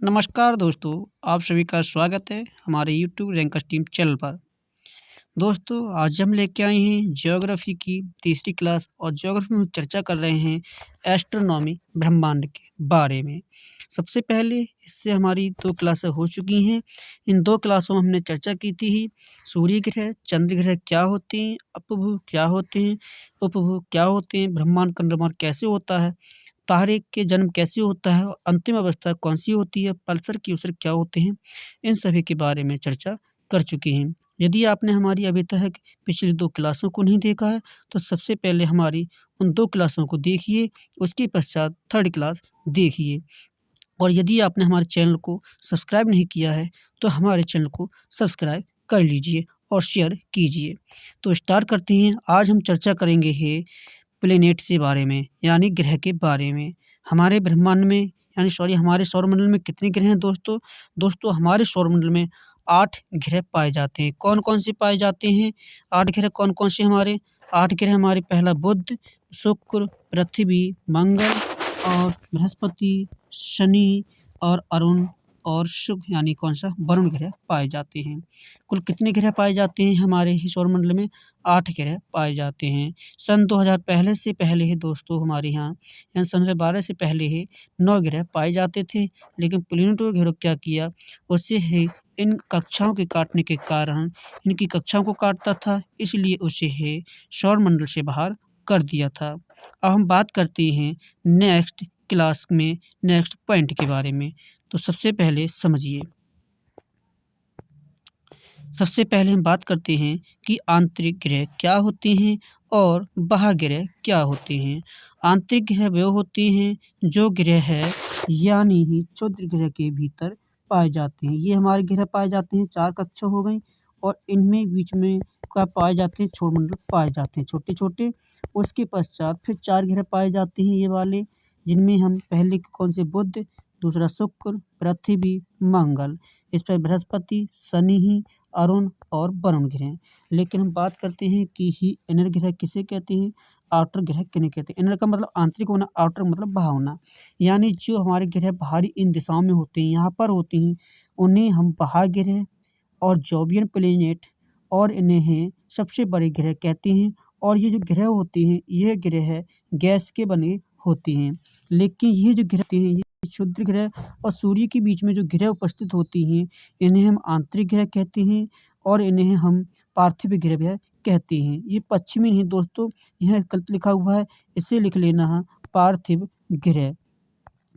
नमस्कार दोस्तों, आप सभी का स्वागत है हमारे यूट्यूब रैंकर्स टीम चैनल पर। दोस्तों, आज हम लेके आए हैं ज्योग्राफी की तीसरी क्लास और ज्योग्राफी में चर्चा कर रहे हैं एस्ट्रोनॉमी ब्रह्मांड के बारे में। सबसे पहले इससे हमारी 2 क्लासें हो चुकी हैं। इन 2 क्लासों में हमने चर्चा की थी सूर्य ग्रह, चंद्र ग्रह क्या होते हैं, अपभू क्या होते हैं, उपभू क्या होते हैं, ब्रह्मांड का निर्माण कैसे होता है, तारे के जन्म कैसे होता है और अंतिम अवस्था कौन-सी होती है, पल्सर, क्यूसर क्या होते हैं, इन सभी के बारे में चर्चा कर चुके हैं। यदि आपने हमारी अभी तक पिछली 2 क्लासों को नहीं देखा है, तो सबसे पहले हमारी उन 2 क्लासों को देखिए, उसके पश्चात 3rd क्लास देखिए। और यदि आपने हमारे चैनल को सब्सक्राइब नहीं किया है, तो हमारे चैनल को सब्सक्राइब कर लीजिए और शेयर कीजिए। तो स्टार्ट करते हैं। आज हम चर्चा करेंगे प्लैनेट के बारे में, यानी ग्रह के बारे में। हमारे ब्रह्मांड में हमारे सौरमंडल में कितने ग्रह हैं दोस्तों? दोस्तों, हमारे सौरमंडल में 8 ग्रह पाए जाते हैं। कौन-कौन से पाए जाते हैं? 8 ग्रह कौन-कौन से हमारे? 8 ग्रह हमारे पहला बुध, शुक्र, पृथ्वी, मंगल और बृहस्पति, शनि और अरुण और शुक्र यानी कौन-सा वरुण ग्रह पाए जाते हैं। कुल कितने ग्रह पाए जाते हैं हमारे ही सौरमंडल में? 8 ग्रह पाए जाते हैं। सन 2000 पहले से पहले ही दोस्तों हमारे यहाँ यानी सन 2012 से पहले ही 9 ग्रह पाए जाते थे, लेकिन प्लैनेटों ने क्या किया, उससे ही इन कक्षाओं के काटने के कारण इनकी कक्षाओं को काटता था, इसलिए उसे सौरमंडल से बाहर कर दिया था। अब हम बात करते हैं नेक्स्ट क्लास में नेक्स्ट पॉइंट के बारे में। तो सबसे पहले हम बात करते हैं कि आंतरिक ग्रह क्या होते हैं और बाह्य ग्रह क्या होते हैं। आंतरिक ग्रह वे होते हैं जो ग्रह है यानी ही क्षुद्र ग्रह के भीतर पाए जाते हैं। ये हमारे ग्रह पाए जाते हैं, 4 कक्षा हो गई और इनमें बीच में क्या पाए जाते हैं, सौरमंडल पाए जाते हैं छोटे-छोटे। उसके पश्चात फिर 4 ग्रह पाए जाते हैं ये वाले, जिनमें हम पहले कौन से बुध, दूसरा शुक्र, पृथ्वी, मंगल, इस पर बृहस्पति, शनि, अरुण और वरुण ग्रह। लेकिन हम बात करते हैं कि ही इनर ग्रह किसे कहते हैं, आउटर ग्रह किन्हें कहते हैं। इनर का मतलब आंतरिक होना, आउटर मतलब बाहर होना। यानी जो हमारे ग्रह बाहरी इन दिशाओं में होते हैं, यहाँ पर होते हैं, उन्हें हम बाह्य ग्रह और जोवियन प्लैनेट और इन्हें सबसे बड़े ग्रह कहते हैं। और ये जो ग्रह होते हैं, ये ग्रह गैस के बने होते हैं। लेकिन ये जो ग्रह होते हैं, ये क्षुद्र ग्रह और सूर्य के बीच में जो ग्रह उपस्थित होती हैं, इन्हें हम आंतरिक ग्रह कहते हैं और इन्हें हम पार्थिव ग्रह कहते हैं। ये पश्चिमी नहीं दोस्तों, यह गलत लिखा हुआ है, इसे लिख लेना है पार्थिव ग्रह।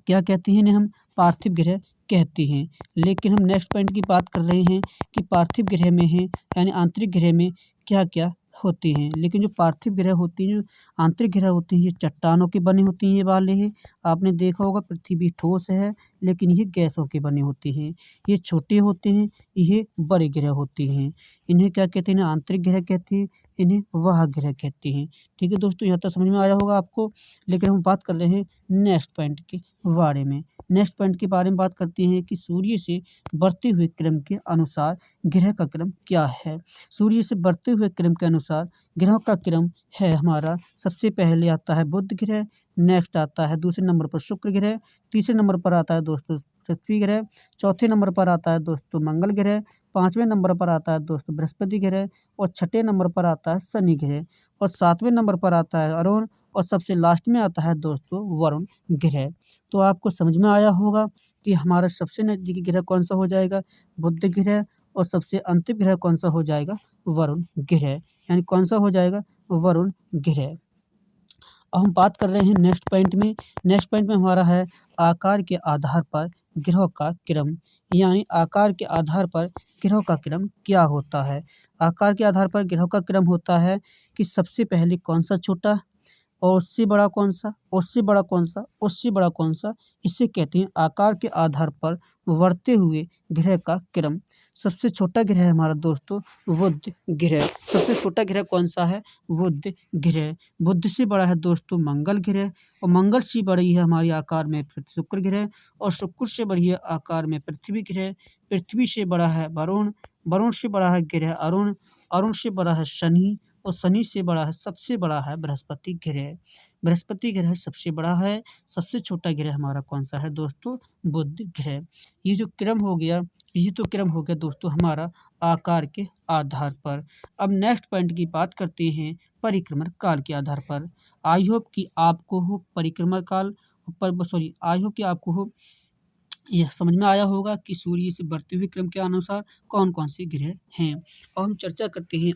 क्या कहते हैं इन्हें हम? पार्थिव ग्रह कहते हैं। लेकिन हम नेक्स्ट पॉइंट की बात कर रहे हैं कि पार्थिव ग्रह में है यानी आंतरिक ग्रह में क्या-क्या होते हैं। लेकिन जो पार्थिव ग्रह होती हैं, जो आंतरिक ग्रह होते हैं, ये चट्टानों के बने होते हैं ये वाले हैं। आपने देखा होगा पृथ्वी ठोस है, लेकिन ये गैसों के बने होते हैं। ये छोटे होते हैं, ये बड़े ग्रह होते हैं। इन्हें क्या कहते हैं? इन्हें आंतरिक ग्रह कहते हैं, इन्हें बाह्य ग्रह कहते हैं। ठीक है दोस्तों, यहाँ तक समझ में आया होगा आपको। लेकिन हम बात कर रहे हैं नेक्स्ट पॉइंट के बारे में। नेक्स्ट पॉइंट के बारे में बात करते हैं कि सूर्य से बढ़ते हुए क्रम के अनुसार ग्रह का क्रम क्या है। सूर्य से बढ़ते हुए क्रम के अनुसार ग्रहों का क्रम है हमारा, सबसे पहले आता है बुध ग्रह, नेक्स्ट आता है दूसरे नंबर पर शुक्र ग्रह, तीसरे नंबर पर आता है दोस्तों पृथ्वी ग्रह, चौथे नंबर पर आता है दोस्तों मंगल ग्रह, 5वें नंबर पर आता है दोस्तों बृहस्पति ग्रह और 6ठे नंबर पर आता है शनि ग्रह और 7वें नंबर पर आता है अरुण और सबसे लास्ट में आता है दोस्तों वरुण ग्रह। तो आपको समझ में आया होगा कि हमारा सबसे नज़दीकी ग्रह कौन-सा हो जाएगा, बुध ग्रह और सबसे अंतिम ग्रह कौन-सा हो जाएगा, वरुण ग्रह। यानी कौन-सा हो जाएगा, वरुण ग्रह। अब हम बात कर रहे हैं नेक्स्ट पॉइंट में। नेक्स्ट पॉइंट में हमारा है आकार के आधार पर ग्रहों का क्रम, यानी आकार के आधार पर ग्रहों का क्रम क्या होता है। आकार के आधार पर ग्रहों का क्रम होता है कि सबसे पहले कौन-सा छोटा और उससे बड़ा कौन-सा, उससे बड़ा कौन-सा, उससे बड़ा कौन-सा, इसे कहते हैं आकार के आधार पर बढ़ते हुए ग्रह का क्रम। सबसे छोटा ग्रह है हमारा दोस्तों बुध ग्रह। सबसे छोटा ग्रह कौन-सा है? बुध ग्रह। बुध से बड़ा है दोस्तों मंगल ग्रह और मंगल से बड़ी है हमारी आकार में शुक्र ग्रह और शुक्र से बड़ी है आकार में पृथ्वी ग्रह। पृथ्वी से बड़ा है वरुण, वरुण से बड़ा है ग्रह अरुण, अरुण से बड़ा है शनि और शनि से बड़ा है सबसे बड़ा है बृहस्पति ग्रह। बृहस्पति ग्रह सबसे बड़ा है, सबसे छोटा ग्रह हमारा कौन सा है दोस्तों? बुध ग्रह। ये जो क्रम हो गया, ये तो क्रम हो गया दोस्तों हमारा आकार के आधार पर। अब नेक्स्ट पॉइंट की बात करते हैं परिक्रमण काल के आधार पर। आई होप कि आपको हो परिक्रमण काल पर सॉरी आई होप कि आपको हो यह समझ में आया होगा कि सूर्य से बढ़ते हुए क्रम के अनुसार कौन कौन से ग्रह हैं। और हम चर्चा करते हैं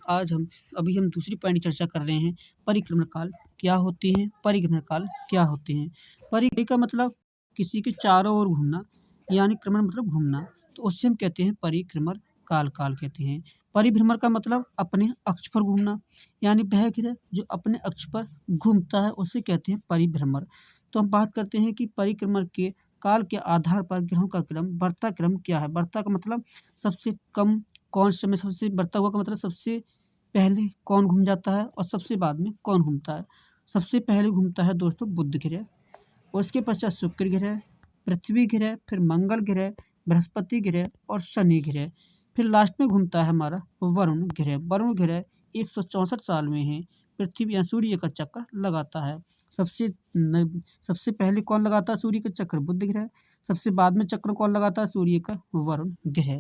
अभी हम दूसरी पॉइंट की चर्चा कर रहे हैं परिक्रमण काल क्या होते हैं। परिक्रमण काल क्या होते हैं? परिक्रमा का मतलब किसी के चारों ओर घूमना, यानी क्रमण मतलब घूमना, तो उससे हम कहते हैं परिक्रमण काल कहते हैं। परिभ्रमण का मतलब अपने अक्ष पर घूमना, यानी वह ग्रह जो अपने अक्ष पर घूमता है उसे कहते हैं परिभ्रमण। तो हम बात करते हैं कि परिक्रमण के काल के आधार पर ग्रहों का क्रम बढ़ता क्रम क्या है। बढ़ता का मतलब सबसे कम कौन समय सबसे बढ़ता हुआ का मतलब सबसे पहले कौन घूम जाता है और सबसे बाद में कौन घूमता है। सबसे पहले घूमता है दोस्तों बुध ग्रह, उसके पश्चात शुक्र ग्रह, पृथ्वी ग्रह, फिर मंगल ग्रह, बृहस्पति ग्रह और शनि ग्रह। फिर लास्ट में घूमता है हमारा वरुण ग्रह। वरुण ग्रह 164 साल में है पृथ्वी या सूर्य का चक्कर लगाता है। सबसे पहले कौन लगाता है सूर्य का चक्र? बुध ग्रह। सबसे बाद में चक्र कौन लगाता है सूर्य का? वरुण ग्रह।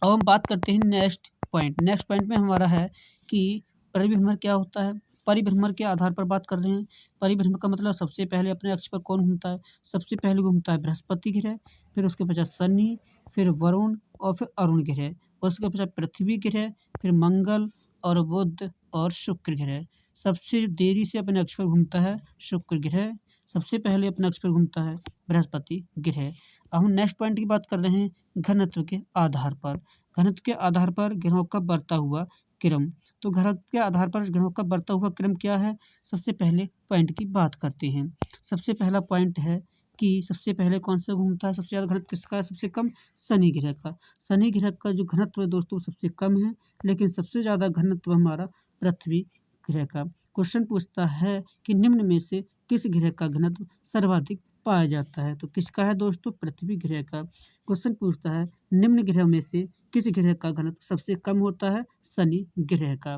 अब हम बात करते हैं नेक्स्ट पॉइंट में हमारा है कि परिभ्रमण क्या होता है। परिभ्रमण के आधार पर बात कर रहे हैं। परिभ्रमण का मतलब सबसे पहले अपने अक्ष पर कौन घूमता है। सबसे पहले घूमता है बृहस्पति ग्रह, फिर उसके पश्चात शनि, फिर वरुण और फिर अरुण ग्रह, उसके पश्चात पृथ्वी ग्रह, फिर मंगल और बुध और शुक्र ग्रह। सबसे देरी से अपने अक्ष पर घूमता है शुक्र ग्रह, सबसे पहले अपने अक्ष पर घूमता है बृहस्पति ग्रह। अब हम नेक्स्ट पॉइंट की बात कर रहे हैं घनत्व के आधार पर। घनत्व के आधार पर ग्रहों का बढ़ता हुआ क्रम। तो घनत्व के आधार पर ग्रहों का बढ़ता हुआ क्रम क्या है? सबसे पहले पॉइंट की बात करते हैं। सबसे पहला पॉइंट है कि सबसे पहले कौन सा घूमता है, सबसे ज़्यादा घनत्व किसका है? सबसे कम शनि ग्रह का। शनि ग्रह का जो घनत्व है दोस्तों सबसे कम है, लेकिन सबसे ज़्यादा घनत्व हमारा पृथ्वी ग्रह का। क्वेश्चन पूछता है कि निम्न में से किस ग्रह का घनत्व सर्वाधिक पाया जाता है? तो किसका है दोस्तों? पृथ्वी ग्रह का। क्वेश्चन पूछता है निम्न ग्रह में से किस ग्रह का घनत्व सबसे कम होता है? शनि ग्रह का।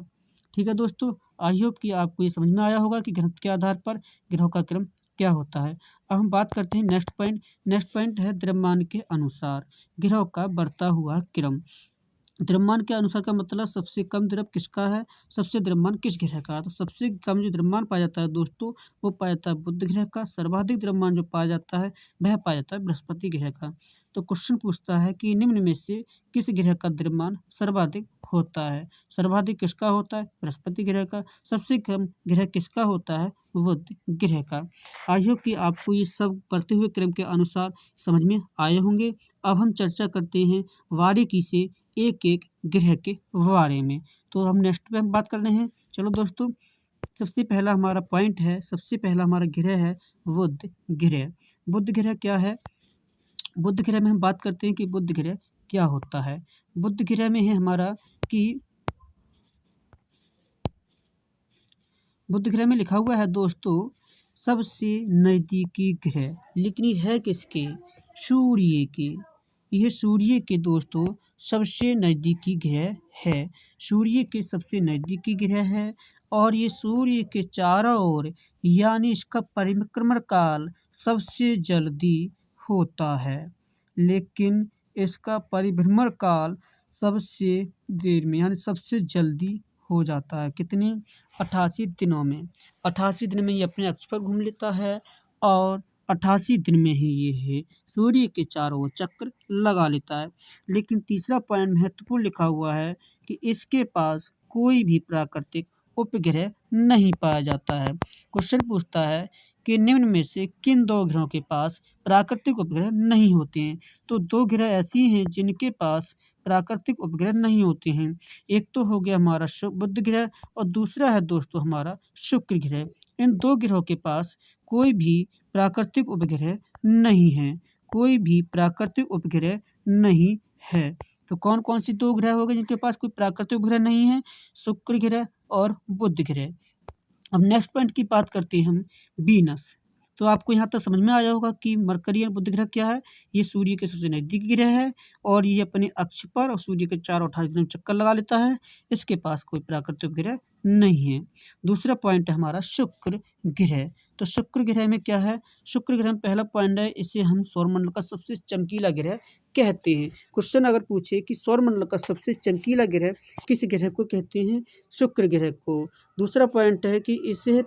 ठीक है दोस्तों, आई होप कि आपको ये समझ में आया होगा कि घनत्व के आधार पर ग्रहों का क्रम क्या होता है। अब हम बात करते हैं नेक्स्ट पॉइंट है द्रव्यमान के अनुसार ग्रहों का बढ़ता हुआ क्रम। द्रव्यमान के अनुसार का मतलब सबसे कम द्रव्य किसका है, सबसे द्रव्यमान किस ग्रह का है। तो सबसे कम जो द्रव्यमान पाया जाता है दोस्तों वो पाया जाता है बुध ग्रह का। सर्वाधिक द्रव्यमान जो पाया जाता है वह पाया जाता है बृहस्पति ग्रह का। तो क्वेश्चन पूछता है कि निम्न में से किस ग्रह का द्रव्यमान सर्वाधिक होता है। सर्वाधिक किसका होता है? बृहस्पति ग्रह का। सबसे कम ग्रह किसका होता है? बुध ग्रह का। आई होप कि आपको ये सब बढ़ते हुए क्रम के अनुसार समझ में आए होंगे। अब हम चर्चा करते हैं बारीकी से एक एक ग्रह के बारे में। तो हम नेक्स्ट पे हम बात कर रहे हैं। चलो दोस्तों, सबसे पहला हमारा पॉइंट है, सबसे पहला हमारा ग्रह है बुध ग्रह। बुध ग्रह क्या है? बुध ग्रह में हम बात करते हैं कि बुध ग्रह क्या होता है। बुध ग्रह में है हमारा कि बुध ग्रह में लिखा हुआ है दोस्तों सबसे नज़दीकी ग्रह, लेकिन ये है किसके? सूर्य के। यह सूर्य के दोस्तों सबसे नज़दीकी ग्रह है। सूर्य के सबसे नज़दीकी ग्रह है और ये सूर्य के चारों ओर यानी इसका परिक्रमण काल सबसे जल्दी होता है, लेकिन इसका परिभ्रमण काल सबसे देर में यानी सबसे जल्दी हो जाता है। कितनी? 88 दिनों में। 88 दिन में ये अपने अक्ष पर घूम लेता है और 88 दिन में ही ये है सूर्य के चारों ओर चक्कर लगा लेता है। लेकिन तीसरा पॉइंट महत्वपूर्ण लिखा हुआ है कि इसके पास कोई भी प्राकृतिक उपग्रह नहीं पाया जाता है। क्वेश्चन पूछता है कि निम्न में से किन दो ग्रहों के पास प्राकृतिक उपग्रह नहीं होते हैं। तो दो ग्रह ऐसी हैं जिनके पास प्राकृतिक उपग्रह नहीं होते हैं। एक तो हो गया हमारा बुध ग्रह और दूसरा है दोस्तों हमारा शुक्र ग्रह। इन दो ग्रहों के पास कोई भी प्राकृतिक उपग्रह नहीं है, कोई भी प्राकृतिक उपग्रह नहीं है। तो कौन कौन सी दो ग्रह हो गए जिनके पास कोई प्राकृतिक उपग्रह नहीं है? शुक्र ग्रह और बुध ग्रह। अब नेक्स्ट पॉइंट की बात करते हैं हम वीनस। तो आपको यहाँ तक समझ में आया होगा कि मरकरी यानी बुध ग्रह क्या है। ये सूर्य के सबसे नज़दीकी ग्रह है और ये अपने अक्ष पर और सूर्य के चारों 28 दिन में चक्कर लगा लेता है। इसके पास कोई प्राकृतिक ग्रह नहीं है। दूसरा पॉइंट है हमारा शुक्र ग्रह। तो शुक्र ग्रह में क्या है, शुक्र ग्रह में पहला पॉइंट है, इसे हम सौरमंडल का सबसे चमकीला ग्रह कहते हैं। क्वेश्चन अगर पूछे कि सौरमंडल का सबसे चमकीला ग्रह किस ग्रह को कहते हैं, शुक्र ग्रह को। दूसरा पॉइंट है कि इसे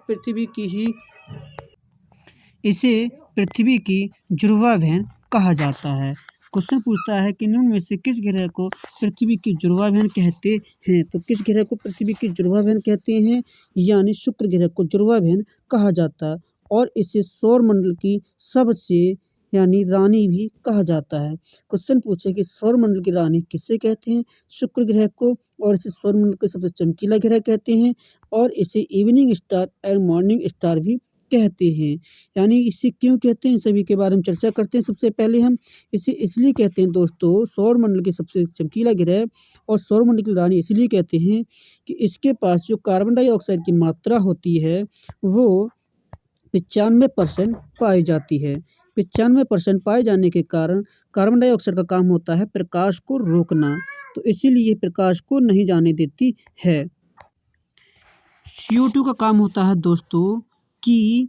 पृथ्वी की जुड़वा बहन कहा जाता है। क्वेश्चन पूछता है कि निम्न में से किस ग्रह को पृथ्वी की जुड़वा बहन कहते हैं। तो किस ग्रह को पृथ्वी की जुड़वा बहन कहते हैं, यानी शुक्र ग्रह को जुड़वा बहन कहा जाता है और इसे सौरमंडल की सबसे यानी रानी भी कहा जाता है। क्वेश्चन पूछे कि सौरमंडल की रानी किसे कहते हैं, शुक्र ग्रह को, और इसे सौरमंडल के सबसे चमकीला ग्रह कहते हैं और इसे इवनिंग स्टार और मॉर्निंग स्टार भी कहते हैं। यानी इसे क्यों कहते हैं, इन सभी के बारे में चर्चा करते हैं। सबसे पहले हम इसे इसलिए कहते हैं दोस्तों, सौरमंडल के सबसे चमकीला ग्रह और सौरमंडल की रानी इसलिए कहते हैं कि इसके पास जो कार्बन डाइऑक्साइड की मात्रा होती है वो 95% पाई जाती है। 95% पाए जाने के कारण कार्बन डाइऑक्साइड का काम होता है प्रकाश को रोकना, तो इसीलिए प्रकाश को नहीं जाने देती है। CO2 का काम होता है दोस्तों कि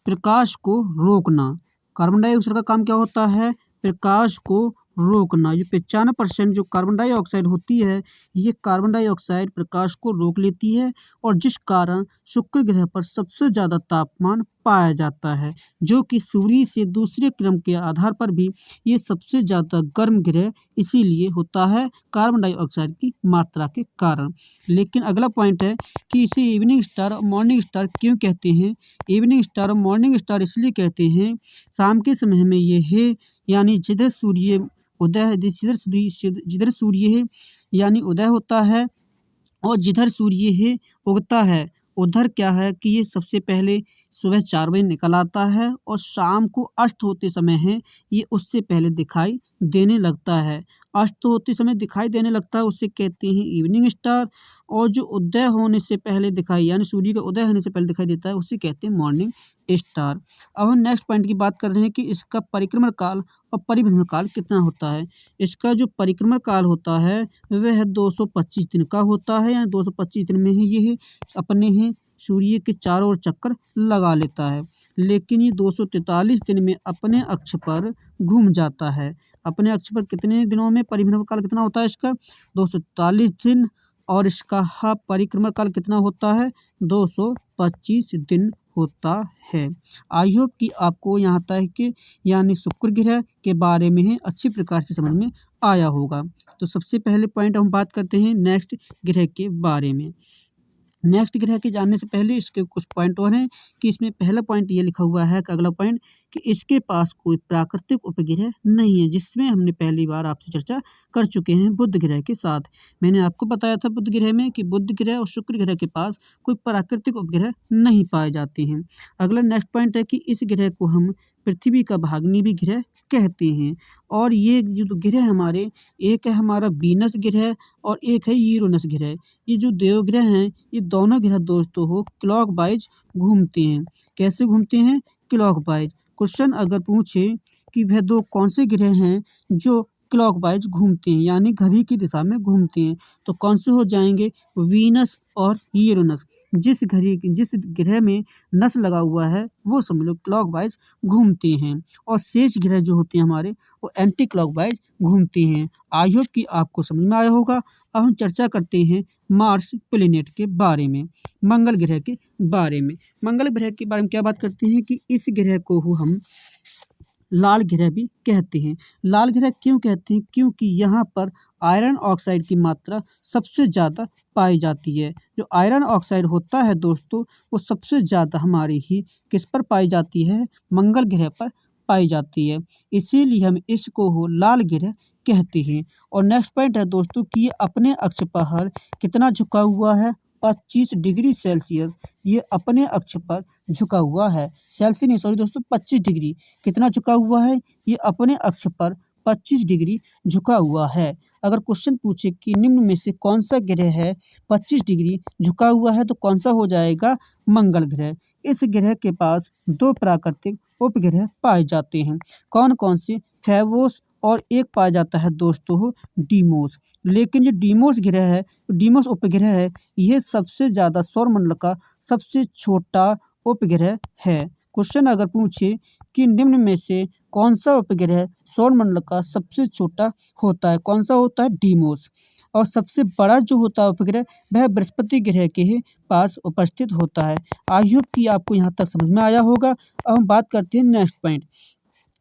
प्रकाश को रोकना। कार्बन डाइऑक्साइड का काम क्या होता है, प्रकाश को रोकना। ये 95% जो कार्बन डाइऑक्साइड होती है, ये कार्बन डाइऑक्साइड प्रकाश को रोक लेती है और जिस कारण शुक्र ग्रह पर सबसे ज़्यादा तापमान पाया जाता है, जो कि सूर्य से दूसरे क्रम के आधार पर भी ये सबसे ज़्यादा गर्म ग्रह इसीलिए होता है कार्बन डाइऑक्साइड की मात्रा के कारण। लेकिन अगला पॉइंट है कि इसे इवनिंग स्टार और मॉर्निंग स्टार क्यों कहते हैं। इवनिंग स्टार और मॉर्निंग स्टार इसलिए कहते हैं, शाम के समय में ये है यानी जिधर सूर्य उदय है, जिधर सूर्य है यानी उदय होता है और जिधर सूर्य है उगता है, उधर क्या है कि ये सबसे पहले सुबह 4 बजे निकल आता है और शाम को अस्त होते समय है ये उससे पहले दिखाई देने लगता है। अस्त होते समय दिखाई देने लगता है, उसे कहते हैं इवनिंग स्टार, और जो उदय होने से पहले दिखाई यानी सूर्य का उदय होने से पहले दिखाई देता है उसे कहते हैं मॉर्निंग स्टार। अब हम नेक्स्ट पॉइंट की बात कर रहे हैं कि इसका परिक्रमण काल और परिभ्रमण काल कितना होता है। इसका जो परिक्रमण काल होता है वह 225 दिन का होता है, यानी 225 दिन में ही ये अपने सूर्य के चारों ओर चक्कर लगा लेता है। लेकिन ये 243 दिन में अपने अक्ष पर घूम जाता है। अपने अक्ष पर कितने दिनों में परिभ्रमण काल कितना होता है इसका, 243 दिन, और इसका परिक्रमण काल कितना होता है, 225 दिन होता है। आई होप कि आपको यहाँ तक यानी शुक्र ग्रह के बारे में अच्छी प्रकार से समझ में आया होगा। तो सबसे पहले पॉइंट हम बात करते हैं नेक्स्ट ग्रह के बारे में। नेक्स्ट ग्रह के जानने से पहले इसके कुछ पॉइंट और हैं कि इसमें पहला पॉइंट ये लिखा हुआ है कि अगला पॉइंट कि इसके पास कोई प्राकृतिक उपग्रह नहीं है, जिसमें हमने पहली बार आपसे चर्चा कर चुके हैं बुध ग्रह के साथ। मैंने आपको बताया था बुध ग्रह में कि बुध ग्रह और शुक्र ग्रह के पास कोई प्राकृतिक उपग्रह नहीं पाए जाते हैं। अगला नेक्स्ट पॉइंट है कि इस ग्रह को हम पृथ्वी का भागनी भी ग्रह कहते हैं। और ये जो ग्रह हमारे, एक है हमारा वीनस ग्रह और एक है यूरेनस ग्रह। ये जो देवग्रह हैं ये दोनों ग्रह दोस्तों हो क्लॉकवाइज घूमते हैं। कैसे घूमते हैं, क्लॉकवाइज। क्वेश्चन अगर पूछे कि वह दो कौन से ग्रह हैं जो क्लॉकवाइज घूमते हैं यानी घड़ी की दिशा में घूमते हैं, तो कौन से हो जाएंगे, वीनस और यूरेनस। जिस ग्रह में नस लगा हुआ है वो समझ लो क्लॉकवाइज घूमते हैं और शेष ग्रह जो होते हैं हमारे वो एंटी क्लॉकवाइज घूमते हैं। आई होप कि आपको समझ में आया होगा। अब हम चर्चा करते हैं मार्स प्लेनेट के बारे में, मंगल ग्रह के बारे में। मंगल ग्रह के बारे में क्या बात करते हैं कि इस ग्रह को हम लाल ग्रह भी कहते हैं। लाल ग्रह क्यों कहते हैं, क्योंकि यहाँ पर आयरन ऑक्साइड की मात्रा सबसे ज़्यादा पाई जाती है। जो आयरन ऑक्साइड होता है दोस्तों वो सबसे ज़्यादा हमारी ही किस पर पाई जाती है, मंगल ग्रह पर पाई जाती है, इसीलिए हम इसको हो लाल ग्रह कहते हैं। और नेक्स्ट पॉइंट है दोस्तों कि ये अपने अक्ष पर कितना झुका हुआ है, 25 डिग्री सेल्सियस ये अपने अक्ष पर झुका हुआ है। सेल्सियस नहीं, सॉरी दोस्तों, 25 डिग्री कितना झुका हुआ है, ये अपने अक्ष पर 25 डिग्री झुका हुआ है। अगर क्वेश्चन पूछे कि निम्न में से कौन सा ग्रह है 25 डिग्री झुका हुआ है, तो कौन सा हो जाएगा? मंगल ग्रह। इस ग्रह के पास 2 प्राकृतिक उपग्रह पाए जाते हैं। कौन कौन से? फेबोस और एक पाया जाता है दोस्तों डीमोस। लेकिन जो डीमोस ग्रह है, डीमोस उपग्रह है, यह सबसे ज़्यादा सौरमंडल का सबसे छोटा उपग्रह है। क्वेश्चन अगर पूछे कि निम्न में से कौन सा उपग्रह सौरमंडल का सबसे छोटा होता है, कौन सा होता है? डीमोस। और सबसे बड़ा जो होता है उपग्रह, वह बृहस्पति ग्रह के ही पास उपस्थित होता है। आई होप कि आपको यहाँ तक समझ में आया होगा। अब हम बात करते हैं नेक्स्ट पॉइंट।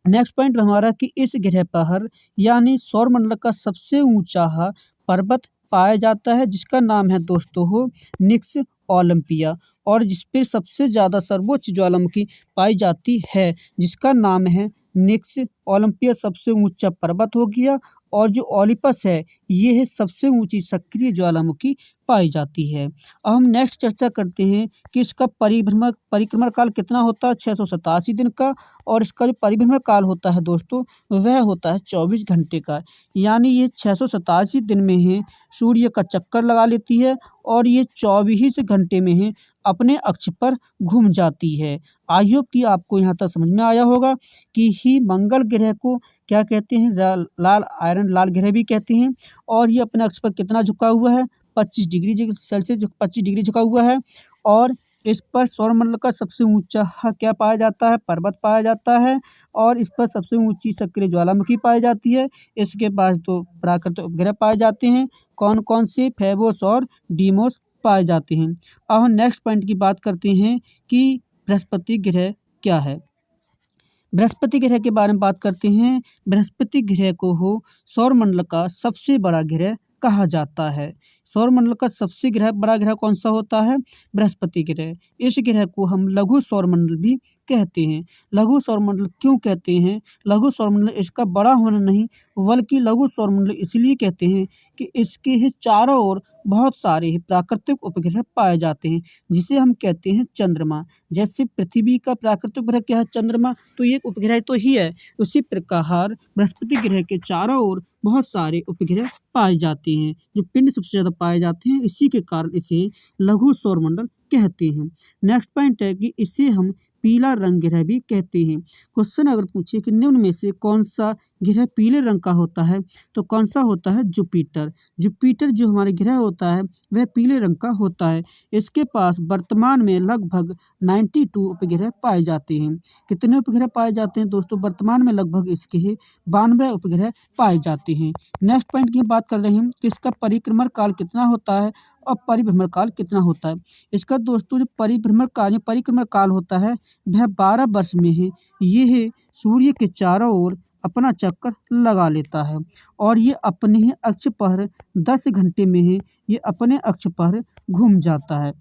नेक्स्ट पॉइंट हमारा कि इस ग्रह पर यानी सौरमंडल का सबसे ऊंचा पर्वत पाया जाता है, जिसका नाम है दोस्तों निक्स ओलंपिया, और जिस पर सबसे ज़्यादा सर्वोच्च ज्वालामुखी पाई जाती है, जिसका नाम है निक्स ओलंपिया सबसे ऊंचा पर्वत हो गया। और जो ओलिपस है, ये है सबसे ऊंची सक्रिय ज्वालामुखी पाई जाती है। अब हम नेक्स्ट चर्चा करते हैं कि इसका परिक्रमण काल कितना होता है? 687 दिन का। और इसका जो परिभ्रमण काल होता है दोस्तों, वह होता है 24 घंटे का। यानी ये 687 दिन में ही सूर्य का चक्कर लगा लेती है और ये 24 घंटे में ही अपने अक्ष पर घूम जाती है। आई होप कि आपको यहाँ तक समझ में आया होगा कि ही मंगल ग्रह को क्या कहते हैं? लाल ग्रह भी कहते हैं। और ये अपने अक्ष पर कितना झुका हुआ है? 25 डिग्री सेल्सियस 25 डिग्री झुका हुआ है। और इस पर सौरमंडल का सबसे ऊंचा क्या पाया जाता है? पर्वत पाया जाता है। और इस पर सबसे ऊंची सक्रिय ज्वालामुखी पाई जाती है। इसके पास 2 प्राकृतिक उपग्रह पाए जाते हैं। कौन कौन से? फेबोस और डीमोस पाए जाते हैं। अब हम नेक्स्ट पॉइंट की बात करते हैं कि बृहस्पति ग्रह क्या है। बृहस्पति ग्रह के बारे में बात करते हैं। बृहस्पति ग्रह को सौरमंडल का सबसे बड़ा ग्रह कहा जाता है। सौरमंडल का सबसे बड़ा ग्रह कौन सा होता है? बृहस्पति ग्रह। इस ग्रह को हम लघु सौरमंडल भी कहते हैं। लघु सौरमंडल क्यों कहते हैं? लघु सौरमंडल इसका बड़ा होना नहीं, बल्कि लघु सौरमंडल इसलिए कहते हैं कि इसके ही चारों ओर बहुत सारे ही प्राकृतिक उपग्रह पाए जाते हैं, जिसे हम कहते हैं चंद्रमा। जैसे पृथ्वी का प्राकृतिक उपग्रह क्या है? चंद्रमा। तो ये उपग्रह तो ही है। उसी प्रकार बृहस्पति ग्रह के चारों ओर बहुत सारे उपग्रह पाए जाते हैं, जो पिंड सबसे ज़्यादा पाए जाते हैं। इसी के कारण इसे लघु सौरमंडल कहते हैं। नेक्स्ट पॉइंट है कि इसे हम पीला रंग ग्रह भी कहते हैं। क्वेश्चन अगर पूछे कि निम्न में से कौन सा ग्रह पीले रंग का होता है, तो कौन सा होता है? जुपिटर। जुपिटर जो हमारे ग्रह होता है, वह पीले रंग का होता है। इसके पास वर्तमान में लगभग 92 उपग्रह पाए जाते हैं। कितने उपग्रह पाए जाते हैं दोस्तों? वर्तमान में लगभग इसके 92 उपग्रह पाए जाते हैं। नेक्स्ट पॉइंट की बात कर रहे हैं कि इसका परिक्रमण काल कितना होता है और परिभ्रमण काल कितना होता है। इसका दोस्तों जो परिक्रमण काल होता है, वह 12 वर्ष में है। ये सूर्य के चारों ओर अपना चक्कर लगा लेता है और ये अपने ही अक्ष पर 10 घंटे में ही ये अपने अक्ष पर घूम जाता है।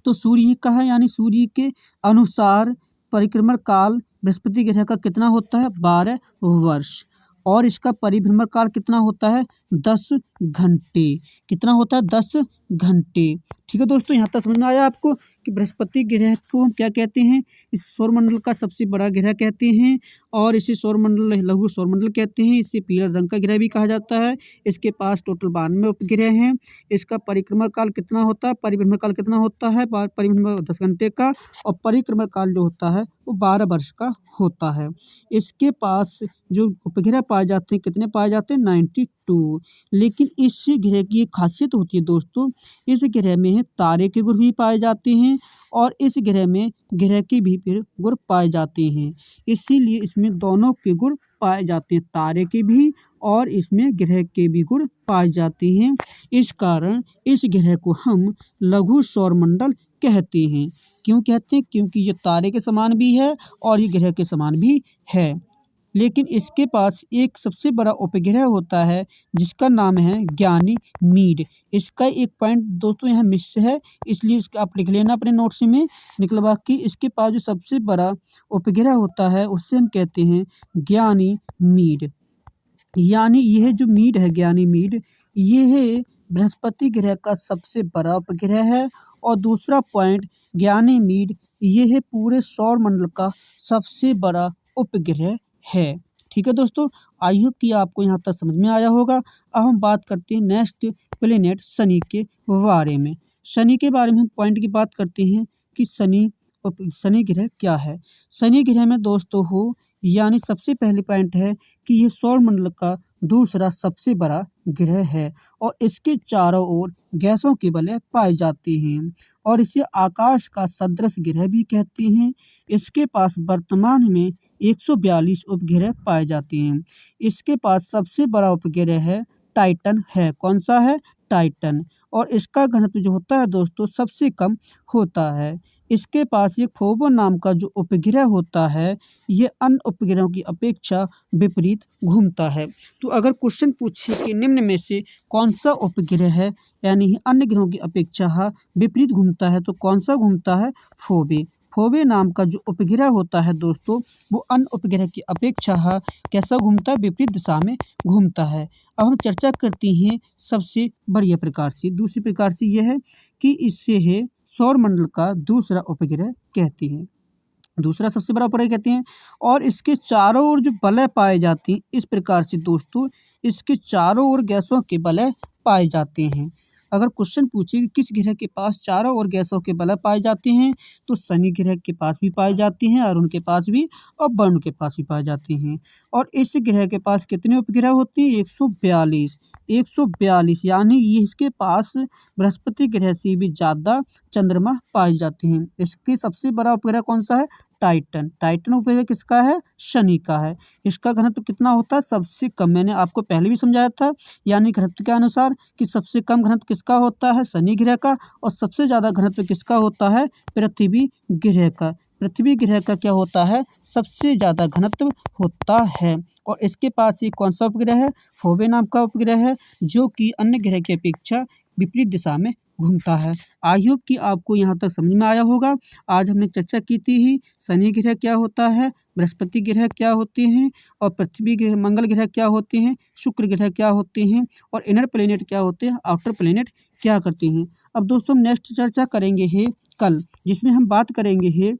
तो सूर्य का है, यानी सूर्य के अनुसार परिक्रमण काल बृहस्पति ग्रह का कितना होता है? 12 वर्ष। और इसका परिभ्रमण काल कितना होता है? 10 घंटे। कितना होता है? 10 घंटे। ठीक है दोस्तों, यहाँ तक समझ में आया आपको कि बृहस्पति ग्रह को हम क्या कहते हैं? इस सौरमंडल का सबसे बड़ा ग्रह कहते हैं और इसे सौरमंडल लघु सौरमंडल कहते हैं। इसे पीला रंग का ग्रह भी कहा जाता है। इसके पास टोटल 92 उपग्रह हैं। इसका परिक्रमण काल कितना होता है? परिभ्रमण काल कितना होता है? परिभ्रमण 10 घंटे का और परिक्रमण काल जो होता है वो 12 वर्ष का होता है। इसके पास जो उपग्रह पाए जाते हैं, कितने पाए जाते हैं? 92। लेकिन इस ग्रह की एक खासियत होती है दोस्तों, इस ग्रह में तारे के गुण भी पाए जाते हैं और इस ग्रह में ग्रह के भी फिर गुण पाए जाते हैं। इसीलिए इसमें दोनों के गुण पाए जाते हैं, तारे के भी और इसमें ग्रह के भी गुण पाए जाते हैं। इस कारण इस ग्रह को हम लघु सौरमंडल कहते हैं। क्यों कहते हैं? क्योंकि ये तारे के समान भी है और ये ग्रह के समान भी है। लेकिन इसके पास एक सबसे बड़ा उपग्रह होता है, जिसका नाम है ज्ञानीमीड। इसका एक पॉइंट दोस्तों यहाँ मिस है, इसलिए इसका आप लिख लेना अपने नोट्स में निकलवा के। इसके पास जो सबसे बड़ा उपग्रह होता है, उससे हम कहते हैं ज्ञानीमीड। यानी यह जो मीड है, ज्ञानीमीड, यह बृहस्पति ग्रह का सबसे बड़ा उपग्रह है। और दूसरा पॉइंट, ज्ञानीमीड, यह पूरे सौरमंडल का सबसे बड़ा उपग्रह है। ठीक है दोस्तों, आई होप कि आपको यहाँ तक समझ में आया होगा। अब हम बात करते हैं नेक्स्ट प्लेनेट शनि के बारे में। शनि के बारे में हम पॉइंट की बात करते हैं कि शनि ग्रह क्या है। शनि ग्रह में दोस्तों हो यानी सबसे पहले पॉइंट है कि ये सौरमंडल का दूसरा सबसे बड़ा ग्रह है और इसके चारों ओर गैसों के वलय पाए जाते हैं और इसे आकाश का सदृश ग्रह भी कहते हैं। इसके पास वर्तमान में 142 उपग्रह पाए जाते हैं। इसके पास सबसे बड़ा उपग्रह है टाइटन है। कौन सा है? टाइटन। और इसका घनत्व जो होता है दोस्तों सबसे कम होता है। इसके पास एक फोबो नाम का जो उपग्रह होता है ये अन्य उपग्रहों की अपेक्षा विपरीत घूमता है। तो अगर क्वेश्चन पूछे कि निम्न में से कौन सा उपग्रह है यानी अन्य ग्रहों की अपेक्षा विपरीत घूमता है तो कौन सा घूमता है? फोबे। फोबे नाम का जो उपग्रह होता है दोस्तों वो अन्य उपग्रह की अपेक्षा कैसा घूमता है? विपरीत दिशा में घूमता है। अब हम चर्चा करते हैं सबसे बढ़िया प्रकार से। दूसरी प्रकार से यह है कि इससे है सौरमंडल का दूसरा उपग्रह कहते हैं। दूसरा सबसे बड़ा उपग्रह कहते हैं और इसके चारों ओर जो वलय पाए जाते हैं इस प्रकार से दोस्तों इसके चारों ओर गैसों के वलय पाए जाते हैं। अगर क्वेश्चन पूछे कि किस ग्रह के पास चारों ओर गैसों के वलय पाए जाते हैं तो शनि ग्रह के पास भी पाए जाते हैं और उनके पास भी और वरुण के पास भी पाए जाते हैं। और इस ग्रह के पास कितने उपग्रह होते हैं? 142। 142 यानी ये इसके पास बृहस्पति ग्रह से भी ज़्यादा चंद्रमा पाए जाते हैं। इसके सबसे बड़ा उपग्रह कौन सा है? टाइटन। टाइटन उपग्रह किसका है? शनि का है। इसका घनत्व कितना होता है? सबसे कम। मैंने आपको पहले भी समझाया था यानी घनत्व के अनुसार कि सबसे कम घनत्व किसका होता है? शनि ग्रह का। और सबसे ज़्यादा घनत्व किसका होता है? पृथ्वी ग्रह का। पृथ्वी ग्रह का क्या होता है? सबसे ज़्यादा घनत्व होता है। और इसके पास ये कौन सा उपग्रह है? फोबे नाम का उपग्रह है जो कि अन्य ग्रह की अपेक्षा विपरीत दिशा में घूमता है। आई होप कि आपको यहाँ तक समझ में आया होगा। आज हमने चर्चा की थी ही शनि ग्रह क्या होता है, बृहस्पति ग्रह क्या होते हैं और पृथ्वी ग्रह मंगल ग्रह क्या होते हैं, शुक्र ग्रह क्या होते हैं और इनर प्लेनेट क्या होते हैं, आउटर प्लेनेट क्या करते हैं। अब दोस्तों नेक्स्ट चर्चा करेंगे है कल, जिसमें हम बात करेंगे है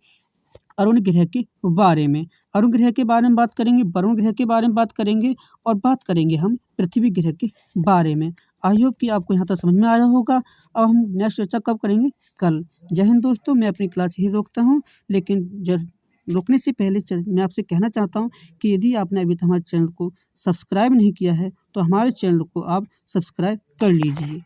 अरुण ग्रह के बारे में। अरुण ग्रह के बारे में बात करेंगे, वरुण ग्रह के बारे में बात करेंगे और बात करेंगे हम पृथ्वी ग्रह के बारे में। आई होप कि आपको यहाँ तक समझ में आया होगा। अब हम नेक्स्ट चर्चा कब करेंगे? कल। जय हिंद दोस्तों, मैं अपनी क्लास ही रोकता हूँ लेकिन रोकने से पहले मैं आपसे कहना चाहता हूँ कि यदि आपने अभी तक हमारे चैनल को सब्सक्राइब नहीं किया है तो हमारे चैनल को आप सब्सक्राइब कर लीजिए।